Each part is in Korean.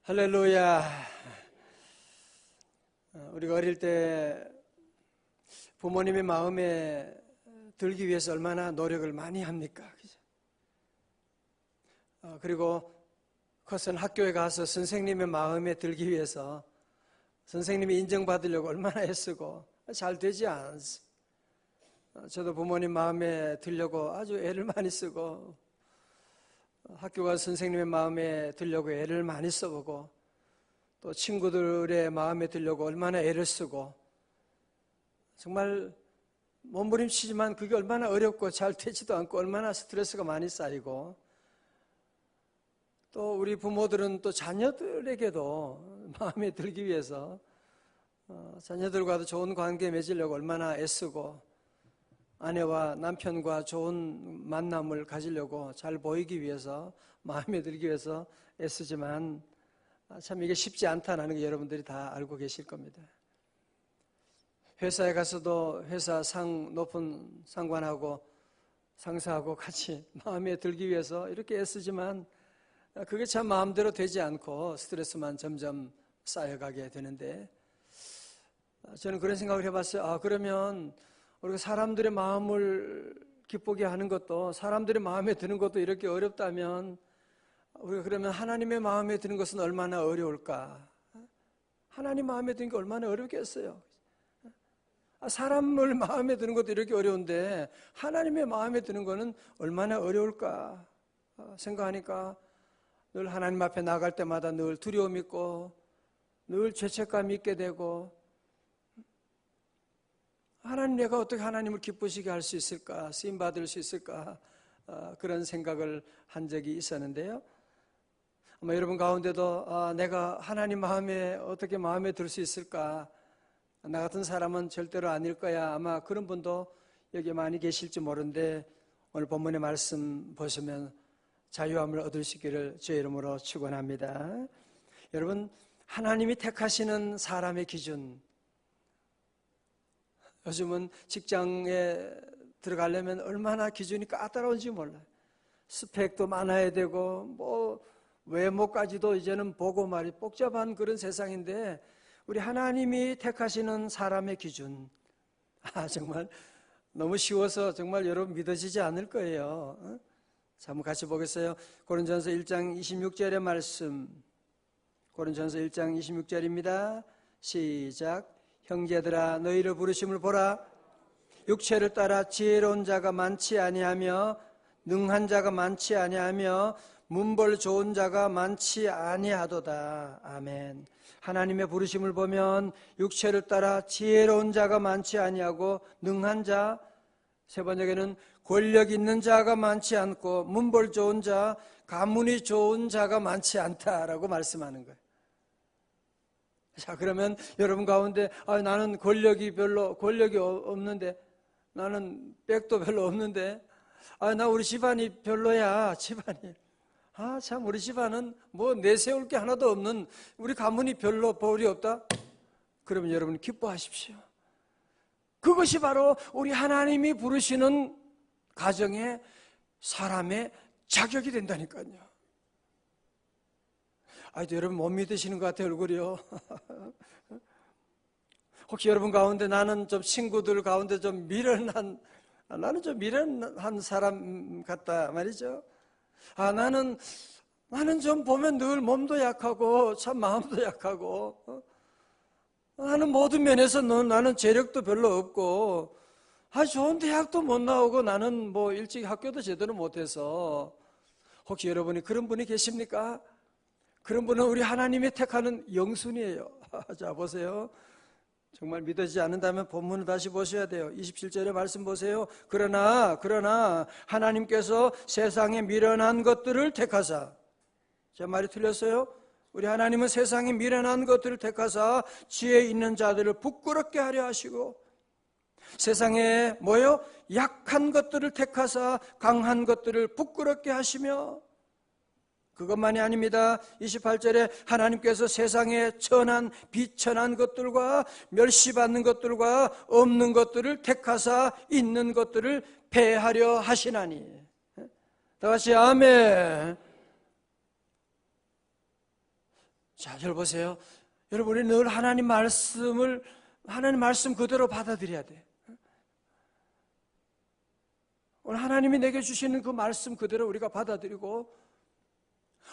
할렐루야. 우리가 어릴 때 부모님의 마음에 들기 위해서 얼마나 노력을 많이 합니까? 그리고 커서 학교에 가서 선생님의 마음에 들기 위해서 선생님이 인정받으려고 얼마나 애쓰고 잘 되지 않습니다. 저도 부모님 마음에 들려고 아주 애를 많이 쓰고 학교 가서 선생님의 마음에 들려고 애를 많이 써보고 또 친구들의 마음에 들려고 얼마나 애를 쓰고 정말 몸부림치지만 그게 얼마나 어렵고 잘 되지도 않고 얼마나 스트레스가 많이 쌓이고 또 우리 부모들은 또 자녀들에게도 마음에 들기 위해서 자녀들과도 좋은 관계 맺으려고 얼마나 애쓰고 아내와 남편과 좋은 만남을 가지려고 잘 보이기 위해서 마음에 들기 위해서 애쓰지만 참 이게 쉽지 않다는 거 여러분들이 다 알고 계실 겁니다. 회사에 가서도 회사 높은 상관하고 상사하고 같이 마음에 들기 위해서 이렇게 애쓰지만 그게 참 마음대로 되지 않고 스트레스만 점점 쌓여가게 되는데 저는 그런 생각을 해봤어요. 그러면 우리가 사람들의 마음을 기쁘게 하는 것도 사람들의 마음에 드는 것도 이렇게 어렵다면 우리가 그러면 하나님의 마음에 드는 것은 얼마나 어려울까? 하나님 마음에 드는 게 얼마나 어렵겠어요? 사람을 마음에 드는 것도 이렇게 어려운데 하나님의 마음에 드는 것은 얼마나 어려울까 생각하니까 늘 하나님 앞에 나갈 때마다 늘 두려움 있고 늘 죄책감 있게 되고 하나님 내가 어떻게 하나님을 기쁘시게 할 수 있을까? 쓰임받을 수 있을까? 그런 생각을 한 적이 있었는데요. 아마 여러분 가운데도 내가 하나님 마음에 어떻게 마음에 들 수 있을까? 나 같은 사람은 절대로 아닐 거야. 아마 그런 분도 여기 많이 계실지 모르는데 오늘 본문의 말씀 보시면 자유함을 얻으시기를 주의 이름으로 축원합니다. 여러분 하나님이 택하시는 사람의 기준 요즘은 직장에 들어가려면 얼마나 기준이 까다로운지 몰라요. 스펙도 많아야 되고 뭐 외모까지도 이제는 보고 말이 복잡한 그런 세상인데 우리 하나님이 택하시는 사람의 기준 정말 너무 쉬워서 정말 여러분 믿어지지 않을 거예요. 자, 한번 같이 보겠어요. 고린전서 1장 26절의 말씀 고린전서 1장 26절입니다. 시작. 형제들아 너희를 부르심을 보라. 육체를 따라 지혜로운 자가 많지 아니하며 능한 자가 많지 아니하며 문벌 좋은 자가 많지 아니하도다. 아멘. 하나님의 부르심을 보면 육체를 따라 지혜로운 자가 많지 아니하고 능한 자, 세 번역에는 권력 있는 자가 많지 않고 문벌 좋은 자, 가문이 좋은 자가 많지 않다라고 말씀하는 거예요. 자, 그러면 여러분 가운데 나는 권력이 없는데 나는 백도 별로 없는데 나 우리 집안이 별로야. 집안이 참 우리 집안은 뭐 내세울 게 하나도 없는 우리 가문이 별로 벌이 없다. 그러면 여러분 기뻐하십시오. 그것이 바로 우리 하나님이 부르시는 가정의 사람의 자격이 된다니까요. 여러분 못 믿으시는 것 같아요, 얼굴이요. 혹시 여러분 가운데 나는 좀 친구들 가운데 좀 나는 좀 미련한 사람 같다 말이죠. 나는 좀 보면 늘 몸도 약하고 참 마음도 약하고 나는 모든 면에서 나는 재력도 별로 없고 좋은 대학도 못 나오고 나는 뭐 일찍 학교도 제대로 못해서 혹시 여러분이 그런 분이 계십니까? 그런 분은 우리 하나님이 택하는 영순이에요. 자, 보세요. 정말 믿어지지 않는다면 본문을 다시 보셔야 돼요. 27절의 말씀 보세요. 그러나 하나님께서 세상에 미련한 것들을 택하사, 제 말이 틀렸어요? 우리 하나님은 세상에 미련한 것들을 택하사 지혜 있는 자들을 부끄럽게 하려 하시고 세상에 약한 것들을 택하사 강한 것들을 부끄럽게 하시며 그것만이 아닙니다. 28절에 하나님께서 세상에 천한 비천한 것들과 멸시받는 것들과 없는 것들을 택하사 있는 것들을 폐하려 하시나니. 다 같이 아멘. 자, 여러분 보세요. 여러분, 우리 늘 하나님 말씀 그대로 받아들여야 돼. 오늘 하나님이 내게 주시는 그 말씀 그대로 우리가 받아들이고,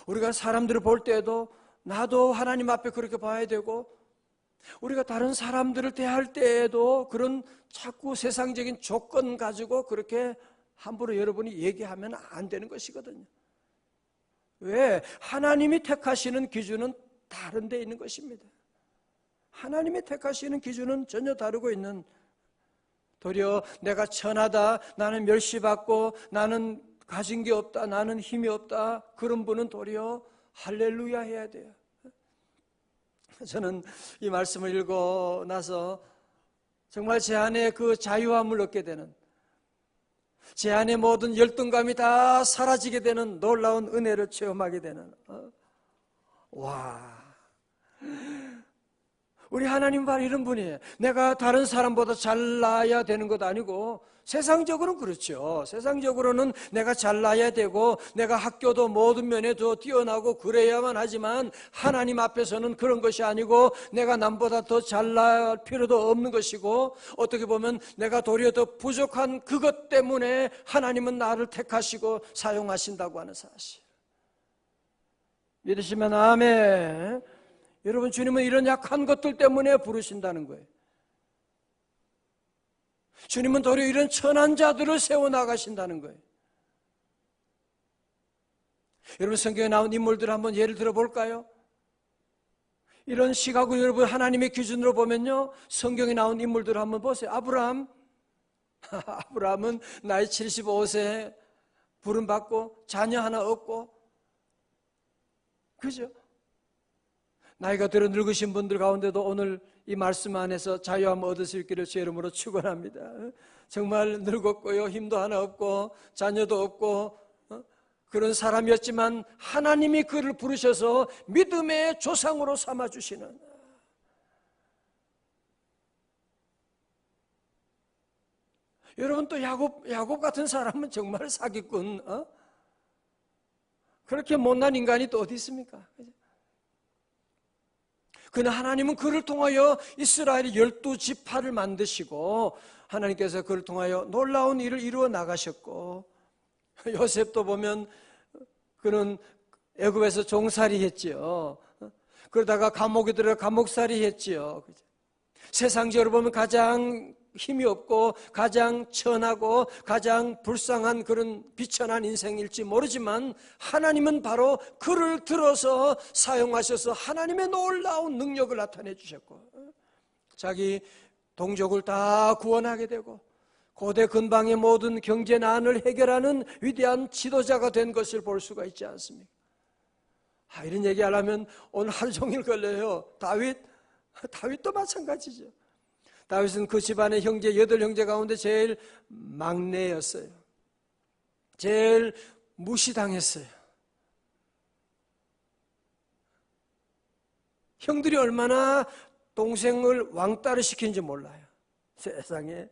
우리가 사람들을 볼 때에도 나도 하나님 앞에 그렇게 봐야 되고, 우리가 다른 사람들을 대할 때에도 그런 자꾸 세상적인 조건 가지고 그렇게 함부로 여러분이 얘기하면 안 되는 것이거든요. 왜? 하나님이 택하시는 기준은 다른 데 있는 것입니다. 하나님이 택하시는 기준은 전혀 다르고 있는, 도리어 내가 천하다, 나는 멸시받고, 나는 가진 게 없다, 나는 힘이 없다, 그런 분은 도리어 할렐루야 해야 돼요. 저는 이 말씀을 읽고 나서 정말 제 안에 그 자유함을 얻게 되는, 제 안에 모든 열등감이 다 사라지게 되는 놀라운 은혜를 체험하게 되는, 와, 우리 하나님 바로 이런 분이에요. 내가 다른 사람보다 잘나야 되는 것도 아니고, 세상적으로는 그렇죠. 세상적으로는 내가 잘나야 되고, 내가 학교도 모든 면에 더 뛰어나고 그래야만 하지만, 하나님 앞에서는 그런 것이 아니고, 내가 남보다 더 잘날 필요도 없는 것이고, 어떻게 보면 내가 도리어 더 부족한 그것 때문에 하나님은 나를 택하시고 사용하신다고 하는 사실. 믿으시면 아멘. 여러분, 주님은 이런 약한 것들 때문에 부르신다는 거예요. 주님은 도리어 이런 천한 자들을 세워나가신다는 거예요. 여러분, 성경에 나온 인물들 한번 예를 들어볼까요? 이런 시각으로 여러분 하나님의 기준으로 보면요, 성경에 나온 인물들을 한번 보세요. 아브라함은 나이 75세 부름받고 자녀 하나 없고, 그죠? 나이가 들어 늙으신 분들 가운데도 오늘 이 말씀 안에서 자유함 얻을 수 있기를 주 이름으로 축원합니다. 정말 늙었고요, 힘도 하나 없고 자녀도 없고 그런 사람이었지만 하나님이 그를 부르셔서 믿음의 조상으로 삼아주시는, 여러분, 또 야곱 같은 사람은 정말 사기꾼, 그렇게 못난 인간이 또 어디 있습니까? 그러나 하나님은 그를 통하여 이스라엘의 12지파를 만드시고, 하나님께서 그를 통하여 놀라운 일을 이루어 나가셨고, 요셉도 보면 그는 애굽에서 종살이 했지요. 그러다가 감옥에 들어가 감옥살이 했지요. 세상적으로 보면 가장 힘이 없고 가장 천하고 가장 불쌍한 그런 비천한 인생일지 모르지만, 하나님은 바로 그를 들어서 사용하셔서 하나님의 놀라운 능력을 나타내 주셨고, 자기 동족을 다 구원하게 되고 고대 근방의 모든 경제 난을 해결하는 위대한 지도자가 된 것을 볼 수가 있지 않습니까? 이런 얘기하려면 오늘 하루 종일 걸려요. 다윗도 마찬가지죠. 다윗은 그 집안의 형제 8형제 가운데 제일 막내였어요. 제일 무시당했어요. 형들이 얼마나 동생을 왕따를 시키는지 몰라요. 세상에.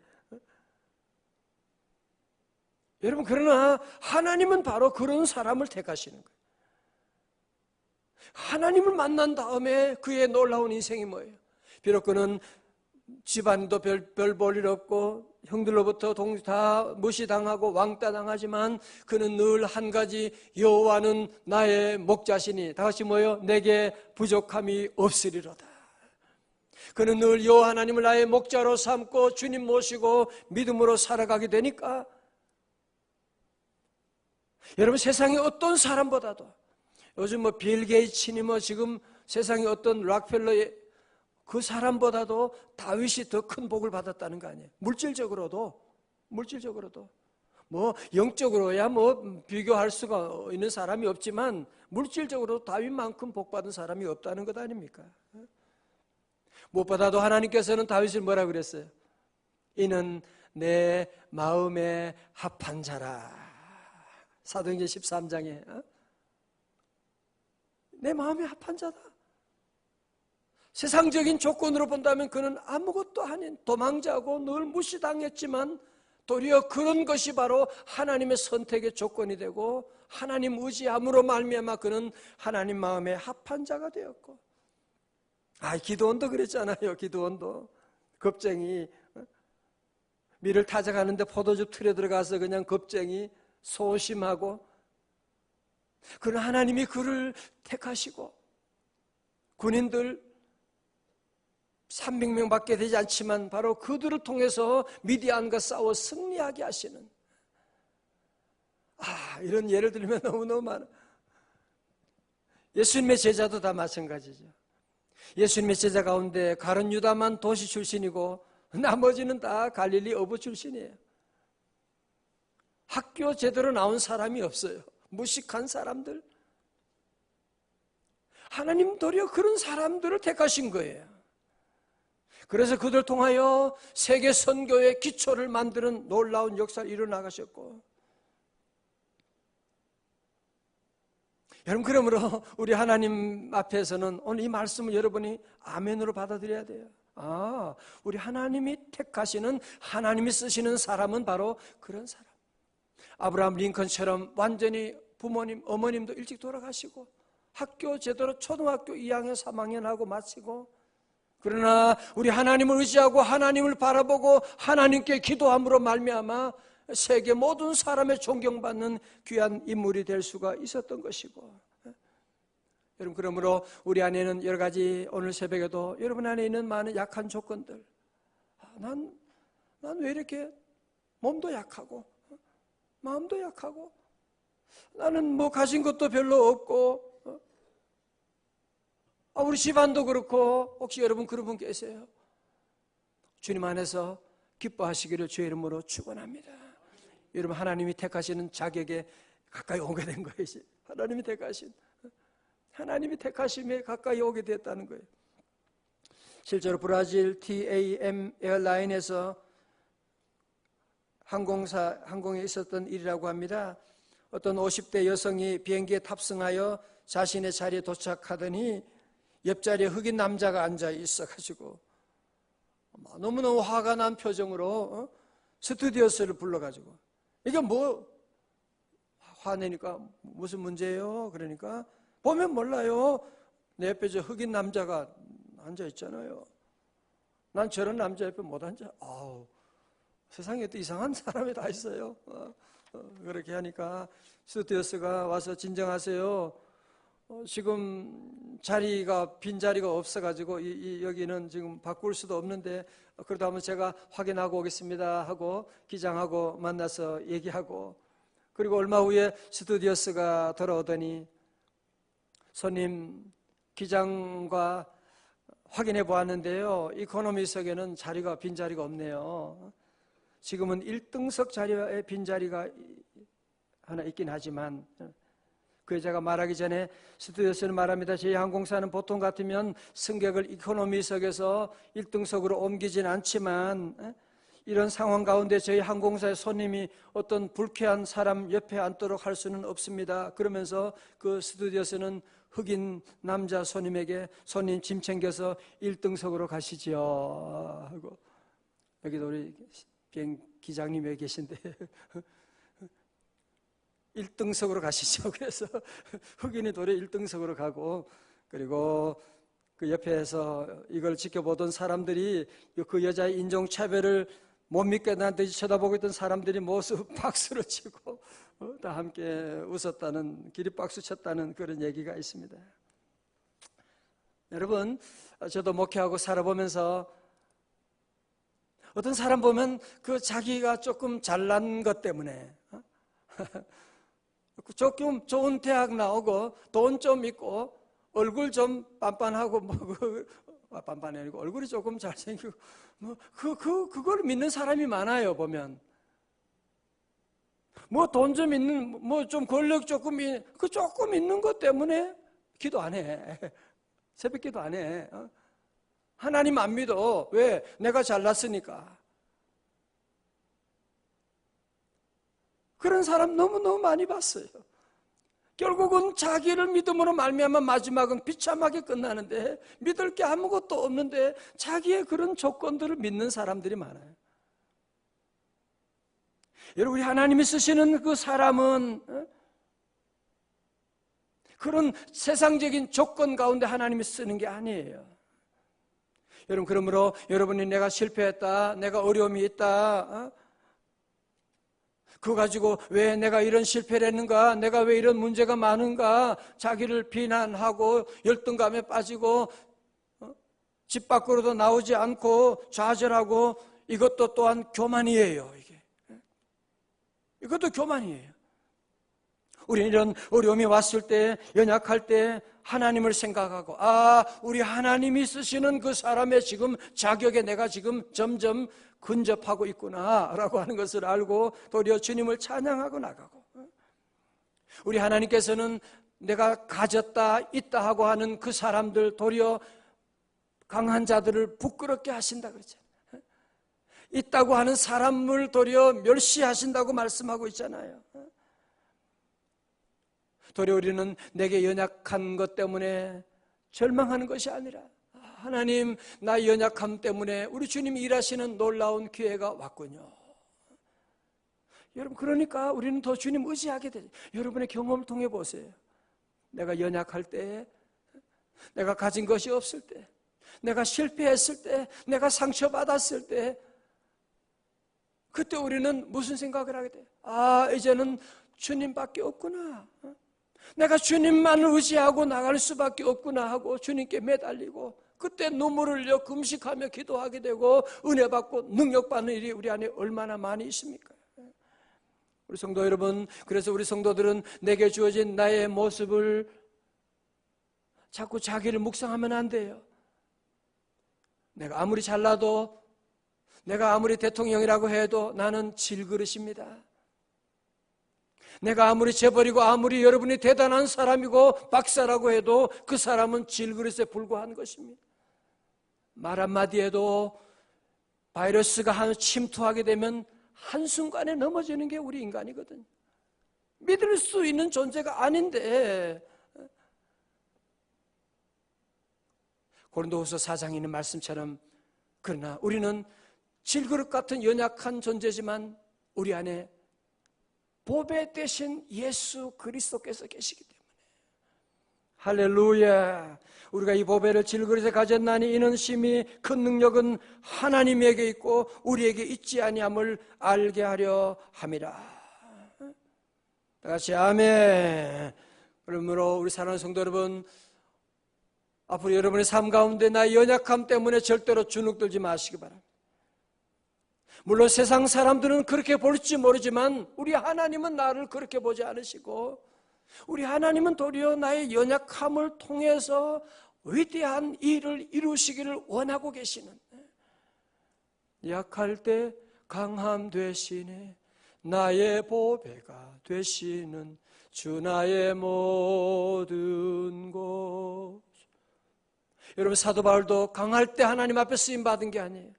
여러분, 그러나 하나님은 바로 그런 사람을 택하시는 거예요. 하나님을 만난 다음에 그의 놀라운 인생이 뭐예요? 비록 그는 집안도 별 볼 일 없고 형들로부터 다 무시당하고 왕따당하지만, 그는 늘 한 가지, 여호와는 나의 목자시니, 다 같이 뭐예요? 내게 부족함이 없으리로다. 그는 늘 여호와 하나님을 나의 목자로 삼고 주님 모시고 믿음으로 살아가게 되니까, 여러분, 세상의 어떤 사람보다도, 요즘 빌 게이츠니 지금 세상의 어떤 락펠러의 그 사람보다도 다윗이 더 큰 복을 받았다는 거 아니에요? 물질적으로도 영적으로야 비교할 수가 있는 사람이 없지만, 물질적으로 다윗만큼 복 받은 사람이 없다는 것 아닙니까? 무엇보다도 하나님께서는 다윗을 뭐라 그랬어요? 이는 내 마음에 합한 자라. 사도행전 13장에 내 마음에 합한 자다. 세상적인 조건으로 본다면 그는 아무것도 아닌 도망자고 늘 무시당했지만, 도리어 그런 것이 바로 하나님의 선택의 조건이 되고 하나님 의지함으로 말미암아 그는 하나님 마음에 합한 자가 되었고, 기드온도 그랬잖아요. 기드온도 겁쟁이, 밀을 타작하는데 포도즙 틀에 들어가서 그냥 겁쟁이, 소심하고, 그러나 하나님이 그를 택하시고 군인들 300명밖에 되지 않지만 바로 그들을 통해서 미디안과 싸워 승리하게 하시는, 이런 예를 들면 너무너무 많아. 예수님의 제자도 다 마찬가지죠. 예수님의 제자 가운데 가룟 유다만 도시 출신이고 나머지는 다 갈릴리 어부 출신이에요. 학교 제대로 나온 사람이 없어요. 무식한 사람들. 하나님 도리어 그런 사람들을 택하신 거예요. 그래서 그들 통하여 세계 선교의 기초를 만드는 놀라운 역사를 이뤄나가셨고, 여러분, 그러므로 우리 하나님 앞에서는 오늘 이 말씀을 여러분이 아멘으로 받아들여야 돼요. 우리 하나님이 택하시는, 하나님이 쓰시는 사람은 바로 그런 사람. 아브라함 링컨처럼 완전히 부모님, 어머님도 일찍 돌아가시고 학교 제대로 초등학교 2학년, 3학년 하고 마치고, 그러나 우리 하나님을 의지하고 하나님을 바라보고 하나님께 기도함으로 말미암아 세계 모든 사람의 존경받는 귀한 인물이 될 수가 있었던 것이고, 여러분, 그러므로 우리 안에는 여러 가지, 오늘 새벽에도 여러분 안에 있는 많은 약한 조건들, 난 왜 이렇게 몸도 약하고 마음도 약하고 나는 뭐 가진 것도 별로 없고, 우리 집안도 그렇고, 혹시 여러분 그런 분 계세요? 주님 안에서 기뻐하시기를 주의 이름으로 축원합니다. 여러분, 하나님이 택하시는 자격에 가까이 오게 된 거예요. 하나님이 택하심에 가까이 오게 됐다는 거예요. 실제로 브라질 TAM 에어라인에서 항공에 있었던 일이라고 합니다. 어떤 50대 여성이 비행기에 탑승하여 자신의 자리에 도착하더니 옆자리에 흑인 남자가 앉아 있어가지고 너무너무 화가 난 표정으로 스튜디오스를 불러가지고, 이게 뭐 화내니까 무슨 문제예요? 그러니까 보면 몰라요. 내 옆에 저 흑인 남자가 앉아 있잖아요. 난 저런 남자 옆에 못 앉아. 세상에 또 이상한 사람이 다 있어요. 그렇게 하니까 스튜디오스가 와서 진정하세요. 지금 빈자리가 없어가지고 여기는 지금 바꿀 수도 없는데, 그러다 보면 제가 확인하고 오겠습니다 하고 기장하고 만나서 얘기하고, 그리고 얼마 후에 스튜디오스가 돌아오더니, 손님, 기장과 확인해 보았는데요, 이코노미석에는 빈자리가 없네요. 지금은 1등석 자리에 빈자리가 하나 있긴 하지만, 그 여자가 말하기 전에 스튜디오스는 말합니다. 저희 항공사는 보통 같으면 승객을 이코노미석에서 1등석으로 옮기진 않지만, 이런 상황 가운데 저희 항공사의 손님이 어떤 불쾌한 사람 옆에 앉도록 할 수는 없습니다. 그러면서 그 스튜디오스는 흑인 남자 손님에게, 손님 짐 챙겨서 1등석으로 가시죠 하고, 여기도 우리 비행 기장님 여기 계신데 1등석으로 가시죠. 그래서 흑인이 도리어 1등석으로 가고, 그리고 그 옆에서 이걸 지켜보던 사람들이 그 여자의 인종차별을 못 믿겠다는 듯이 쳐다보고 있던 사람들이 모두 박수를 치고 다 함께 웃었다는, 기립박수 쳤다는 그런 얘기가 있습니다. 여러분, 저도 목회하고 살아보면서 어떤 사람 보면 그 자기가 조금 잘난 것 때문에 조금 좋은 대학 나오고 돈 좀 있고 얼굴 좀 빤빤하고 빤빤이 아니고 얼굴이 조금 잘생기고 그걸 믿는 사람이 많아요. 보면 뭐 돈 좀 있는, 뭐 좀 권력 조금 있는 것 때문에 기도 안 해. 새벽 기도 안 해. 하나님 안 믿어. 왜? 내가 잘났으니까. 그런 사람 너무너무 많이 봤어요. 결국은 자기를 믿음으로 말미암아 마지막은 비참하게 끝나는데, 믿을 게 아무것도 없는데 자기의 그런 조건들을 믿는 사람들이 많아요. 여러분, 우리 하나님이 쓰시는 그 사람은 그런 세상적인 조건 가운데 하나님이 쓰는 게 아니에요. 여러분, 그러므로 여러분이 내가 실패했다, 내가 어려움이 있다, 그거 가지고 왜 내가 이런 실패를 했는가, 내가 왜 이런 문제가 많은가, 자기를 비난하고 열등감에 빠지고 집 밖으로도 나오지 않고 좌절하고, 이것도 또한 교만이에요. 이것도 교만이에요. 우리는 이런 어려움이 왔을 때, 연약할 때 하나님을 생각하고, 우리 하나님이 쓰시는 그 사람의 지금 자격에 내가 지금 점점 근접하고 있구나 라고 하는 것을 알고 도리어 주님을 찬양하고 나가고, 우리 하나님께서는 내가 가졌다 있다 하고 하는 그 사람들, 도리어 강한 자들을 부끄럽게 하신다 그러죠. 있다고 하는 사람을 도리어 멸시하신다고 말씀하고 있잖아요. 도리어 우리는 내게 연약한 것 때문에 절망하는 것이 아니라, 하나님, 나의 연약함 때문에 우리 주님이 일하시는 놀라운 기회가 왔군요. 여러분, 그러니까 우리는 더 주님 의지하게 되죠. 여러분의 경험을 통해 보세요. 내가 연약할 때, 내가 가진 것이 없을 때, 내가 실패했을 때, 내가 상처받았을 때, 그때 우리는 무슨 생각을 하게 돼요? 이제는 주님밖에 없구나. 내가 주님만을 의지하고 나갈 수밖에 없구나 하고 주님께 매달리고, 그때 눈물을 흘려 금식하며 기도하게 되고 은혜 받고 능력 받는 일이 우리 안에 얼마나 많이 있습니까? 우리 성도 여러분, 그래서 우리 성도들은 내게 주어진 나의 모습을 자꾸 자기를 묵상하면 안 돼요. 내가 아무리 잘나도, 내가 아무리 대통령이라고 해도 나는 질그릇입니다. 내가 아무리 재벌이고 아무리 여러분이 대단한 사람이고 박사라고 해도 그 사람은 질그릇에 불과한 것입니다. 말 한마디에도 바이러스가 침투하게 되면 한순간에 넘어지는 게 우리 인간이거든요. 믿을 수 있는 존재가 아닌데, 고린도후서 4장에 있는 말씀처럼, 그러나 우리는 질그릇 같은 연약한 존재지만 우리 안에 보배 되신 예수 그리스도께서 계시기 때문에, 할렐루야, 우리가 이 보배를 질그릇에 가졌나니 이는 심히 큰 능력은 하나님에게 있고 우리에게 있지 아니함을 알게 하려 함이라. 다 같이 아멘. 그러므로 우리 사랑하는 성도 여러분, 앞으로 여러분의 삶 가운데 나의 연약함 때문에 절대로 주눅들지 마시기 바랍니다. 물론 세상 사람들은 그렇게 볼지 모르지만 우리 하나님은 나를 그렇게 보지 않으시고, 우리 하나님은 도리어 나의 연약함을 통해서 위대한 일을 이루시기를 원하고 계시는, 약할 때 강함 되시네 나의 보배가 되시는 주 나의 모든 곳. 여러분, 사도 바울도 강할 때 하나님 앞에 쓰임받은 게 아니에요.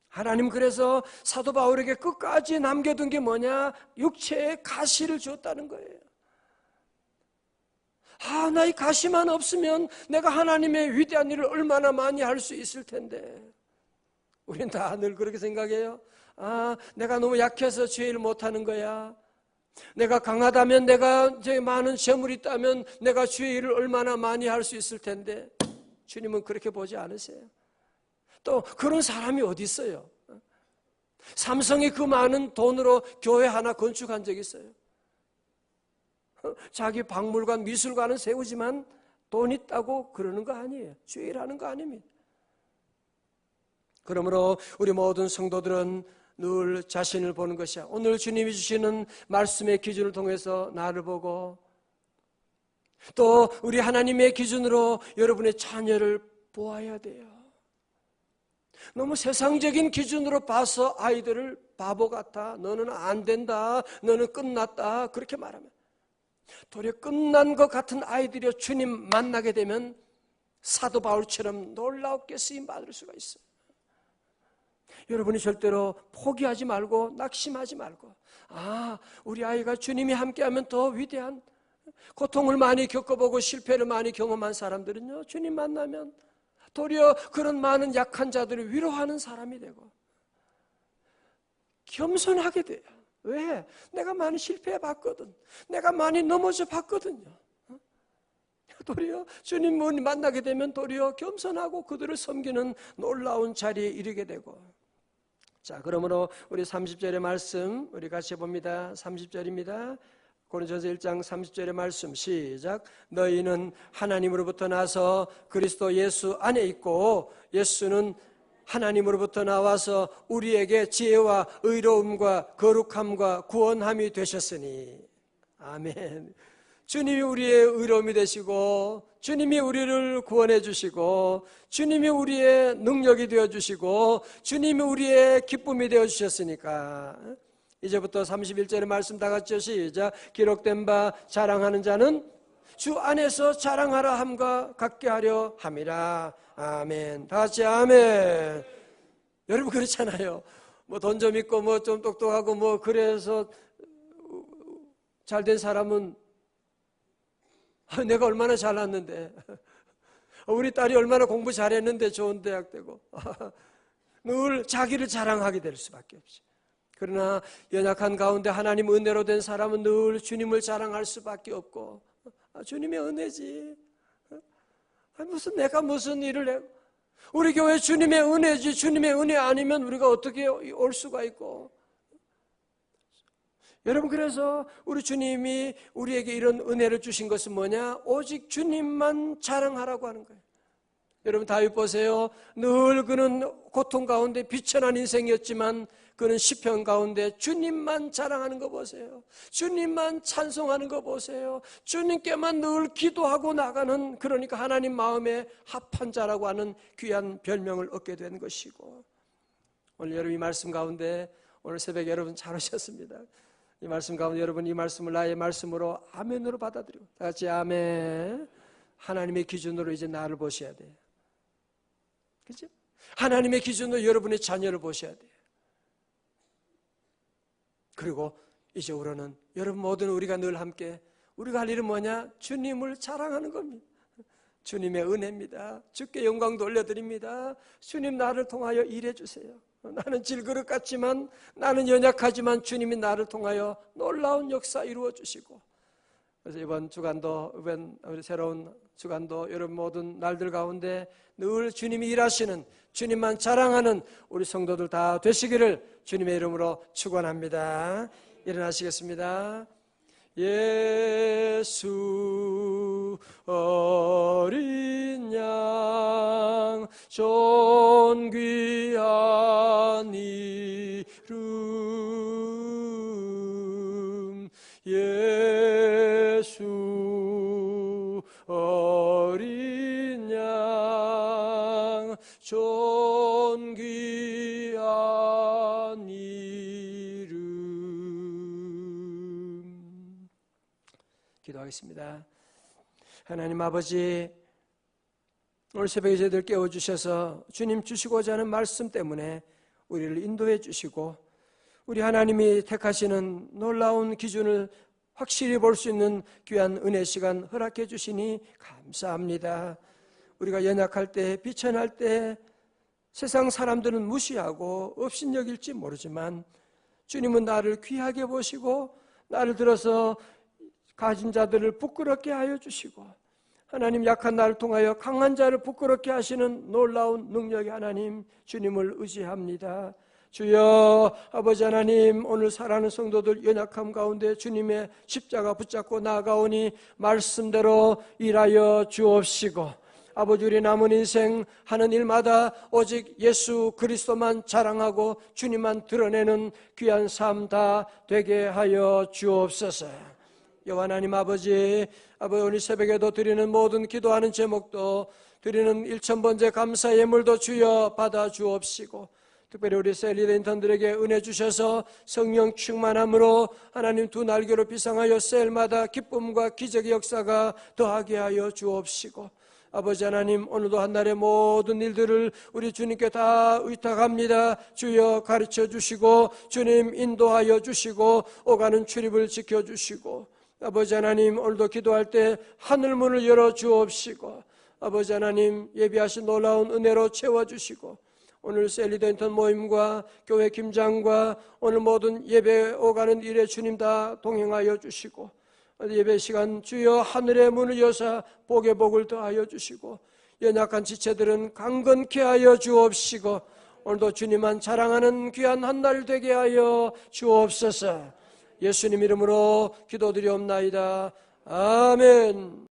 하나님 그래서 사도 바울에게 끝까지 남겨둔 게 뭐냐? 육체의 가시를 줬다는 거예요. 나 이 가시만 없으면 내가 하나님의 위대한 일을 얼마나 많이 할 수 있을 텐데. 우린 다 늘 그렇게 생각해요. 내가 너무 약해서 죄를 못하는 거야. 내가 강하다면, 내가 많은 재물이 있다면 내가 주의 일을 얼마나 많이 할 수 있을 텐데. 주님은 그렇게 보지 않으세요. 또 그런 사람이 어디 있어요? 삼성이 그 많은 돈으로 교회 하나 건축한 적이 있어요. 자기 박물관, 미술관은 세우지만 돈 있다고 그러는 거 아니에요. 주의 일하는 거 아닙니다. 그러므로 우리 모든 성도들은 늘 자신을 보는 것이야. 오늘 주님이 주시는 말씀의 기준을 통해서 나를 보고, 또 우리 하나님의 기준으로 여러분의 자녀를 보아야 돼요. 너무 세상적인 기준으로 봐서 아이들을 바보 같아, 너는 안 된다, 너는 끝났다 그렇게 말하면, 도리어 끝난 것 같은 아이들이 주님 만나게 되면 사도 바울처럼 놀랍게 쓰임받을 수가 있어요. 여러분이 절대로 포기하지 말고 낙심하지 말고, 우리 아이가 주님이 함께하면 더 위대한, 고통을 많이 겪어보고 실패를 많이 경험한 사람들은요, 주님 만나면 도리어 그런 많은 약한 자들을 위로하는 사람이 되고 겸손하게 돼요. 왜? 내가 많이 실패해 봤거든. 내가 많이 넘어져 봤거든요. 도리어 주님을 만나게 되면 도리어 겸손하고 그들을 섬기는 놀라운 자리에 이르게 되고. 자, 그러므로 우리 30절의 말씀 우리 같이 봅니다. 30절입니다. 고린도전서 1장 30절의 말씀 시작. 너희는 하나님으로부터 나서 그리스도 예수 안에 있고 예수는 하나님으로부터 나와서 우리에게 지혜와 의로움과 거룩함과 구원함이 되셨으니. 아멘. 주님이 우리의 의로움이 되시고 주님이 우리를 구원해 주시고 주님이 우리의 능력이 되어 주시고 주님이 우리의 기쁨이 되어 주셨으니까 이제부터 31절의 말씀 다 같이 시작. 기록된 바 자랑하는 자는 주 안에서 자랑하라 함과 같게 하려 함이라. 아멘. 다 같이 아멘. 여러분 그렇잖아요. 뭐 돈 좀 있고 뭐 좀 똑똑하고 뭐 그래서 잘된 사람은 내가 얼마나 잘났는데, 우리 딸이 얼마나 공부 잘했는데 좋은 대학 되고 늘 자기를 자랑하게 될 수밖에 없죠. 그러나 연약한 가운데 하나님 은혜로 된 사람은 늘 주님을 자랑할 수밖에 없고, 주님의 은혜지, 무슨 내가 무슨 일을 해. 우리 교회 주님의 은혜지, 주님의 은혜 아니면 우리가 어떻게 올 수가 있고. 여러분, 그래서 우리 주님이 우리에게 이런 은혜를 주신 것은 뭐냐? 오직 주님만 자랑하라고 하는 거예요. 여러분, 다윗 보세요. 늘 그는 고통 가운데 비천한 인생이었지만 그는 시편 가운데 주님만 자랑하는 거 보세요. 주님만 찬송하는 거 보세요. 주님께만 늘 기도하고 나가는, 그러니까 하나님 마음에 합한 자라고 하는 귀한 별명을 얻게 된 것이고, 오늘 여러분 이 말씀 가운데, 오늘 새벽에 여러분 잘 오셨습니다. 이 말씀 가운데 여러분 이 말씀을 나의 말씀으로 아멘으로 받아들이고, 다 같이 아멘. 하나님의 기준으로 이제 나를 보셔야 돼요. 그죠? 하나님의 기준으로 여러분의 자녀를 보셔야 돼요. 그리고 이제 우리는, 여러분 모든 우리가 늘 함께 우리가 할 일은 뭐냐? 주님을 자랑하는 겁니다. 주님의 은혜입니다. 주께 영광 돌려드립니다. 주님 나를 통하여 일해 주세요. 나는 질그릇 같지만, 나는 연약하지만 주님이 나를 통하여 놀라운 역사 이루어 주시고, 그래서 이번 주간도, 이번 우리 새로운 주간도 여러분 모든 날들 가운데 늘 주님이 일하시는, 주님만 자랑하는 우리 성도들 다 되시기를 주님의 이름으로 축원합니다. 일어나시겠습니다. 예수 어린 양 존귀한 이름, 예수 어린 양 존귀한 이름. 기도하겠습니다. 하나님 아버지, 오늘 새벽에 저희들 깨워주셔서 주님 주시고자 하는 말씀 때문에 우리를 인도해 주시고, 우리 하나님이 택하시는 놀라운 기준을 확실히 볼 수 있는 귀한 은혜 시간 허락해 주시니 감사합니다. 우리가 연약할 때, 비천할 때 세상 사람들은 무시하고 업신여길지 모르지만 주님은 나를 귀하게 보시고 나를 들어서 가진 자들을 부끄럽게 하여 주시고, 하나님 약한 나를 통하여 강한 자를 부끄럽게 하시는 놀라운 능력의 하나님, 주님을 의지합니다. 주여, 아버지 하나님, 오늘 살아가는 성도들 연약함 가운데 주님의 십자가 붙잡고 나아가오니 말씀대로 일하여 주옵시고, 아버지 우리 남은 인생 하는 일마다 오직 예수 그리스도만 자랑하고 주님만 드러내는 귀한 삶 다 되게 하여 주옵소서. 여호와 하나님 아버지, 오늘 새벽에도 드리는 모든 기도하는 제목도, 드리는 1000번째 감사 예물도 주여 받아 주옵시고, 특별히 우리 셀리더 인턴들에게 은혜 주셔서 성령 충만함으로 하나님 두 날개로 비상하여 셀마다 기쁨과 기적의 역사가 더하게 하여 주옵시고, 아버지 하나님, 오늘도 한날의 모든 일들을 우리 주님께 다 의탁합니다. 주여 가르쳐 주시고 주님 인도하여 주시고 오가는 출입을 지켜주시고, 아버지 하나님, 오늘도 기도할 때 하늘문을 열어 주옵시고, 아버지 하나님, 예비하신 놀라운 은혜로 채워주시고, 오늘 셀리더 인턴 모임과 교회 김장과 오늘 모든 예배 오가는 일에 주님 다 동행하여 주시고, 예배 시간 주여 하늘의 문을 여사 복의 복을 더하여 주시고 연약한 지체들은 강건케 하여 주옵시고 오늘도 주님만 자랑하는 귀한 한 날 되게 하여 주옵소서. 예수님 이름으로 기도드리옵나이다. 아멘.